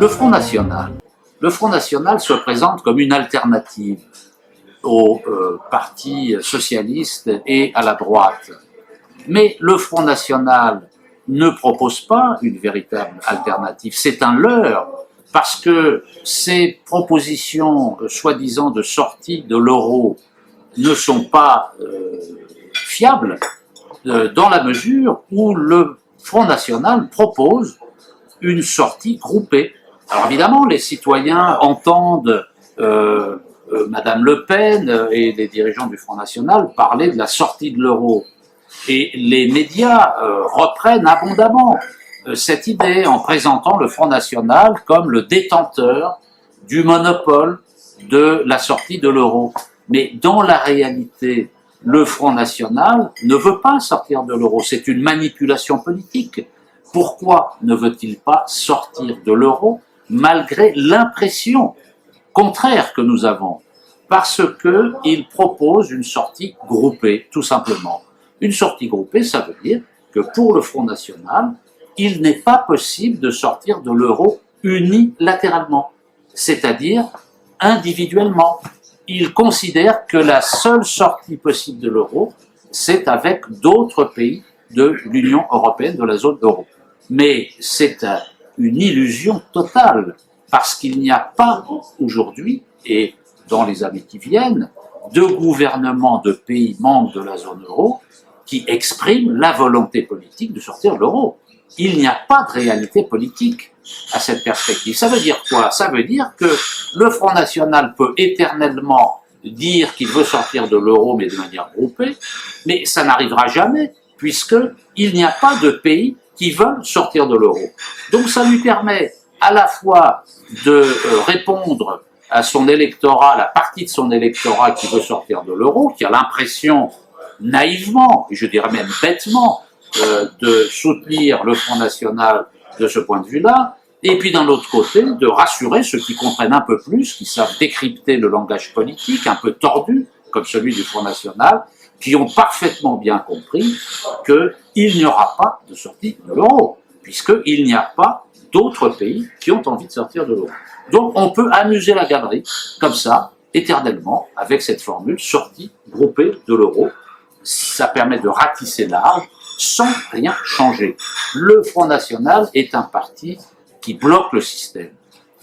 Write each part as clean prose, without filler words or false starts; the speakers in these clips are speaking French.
Le Front National. Le Front National se présente comme une alternative au Parti socialiste et à la droite. Mais le Front National ne propose pas une véritable alternative. C'est un leurre, parce que ces propositions soi-disant de sortie de l'euro ne sont pas fiables dans la mesure où le Front National propose une sortie groupée. Alors évidemment, les citoyens entendent Madame Le Pen et les dirigeants du Front National parler de la sortie de l'euro. Et les médias reprennent abondamment cette idée en présentant le Front National comme le détenteur du monopole de la sortie de l'euro. Mais dans la réalité, le Front National ne veut pas sortir de l'euro. C'est une manipulation politique. Pourquoi ne veut-il pas sortir de l'euro malgré l'impression contraire que nous avons? Parce qu'il propose une sortie groupée, tout simplement. Une sortie groupée, ça veut dire que pour le Front National, il n'est pas possible de sortir de l'euro unilatéralement, c'est-à-dire individuellement. Il considère que la seule sortie possible de l'euro, c'est avec d'autres pays de l'Union européenne, de la zone euro. Mais c'est une illusion totale, parce qu'il n'y a pas aujourd'hui, et dans les années qui viennent, de gouvernements de pays membres de la zone euro qui expriment la volonté politique de sortir de l'euro. Il n'y a pas de réalité politique à cette perspective. Ça veut dire quoi? Ça veut dire que le Front National peut éternellement dire qu'il veut sortir de l'euro, mais de manière groupée, mais ça n'arrivera jamais, puisqu'il n'y a pas de pays qui veulent sortir de l'euro. Donc ça lui permet à la fois de répondre à son électorat, la partie de son électorat qui veut sortir de l'euro, qui a l'impression naïvement, et je dirais même bêtement, de soutenir le Front National de ce point de vue-là, et puis d'un autre côté, de rassurer ceux qui comprennent un peu plus, qui savent décrypter le langage politique un peu tordu, comme celui du Front National, qui ont parfaitement bien compris qu'il n'y aura pas de sortie de l'euro, puisqu'il n'y a pas d'autres pays qui ont envie de sortir de l'euro. Donc on peut amuser la galerie, comme ça, éternellement, avec cette formule sortie groupée de l'euro. Ça permet de ratisser large, sans rien changer. Le Front National est un parti qui bloque le système.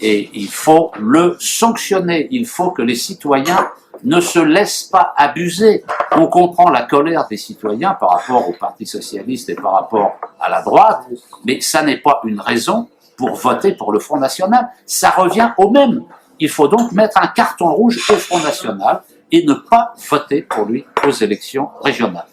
Et il faut le sanctionner. Il faut que les citoyens ne se laissent pas abuser. On comprend la colère des citoyens par rapport au Parti socialiste et par rapport à la droite, mais ça n'est pas une raison pour voter pour le Front National. Ça revient au même. Il faut donc mettre un carton rouge au Front National et ne pas voter pour lui aux élections régionales.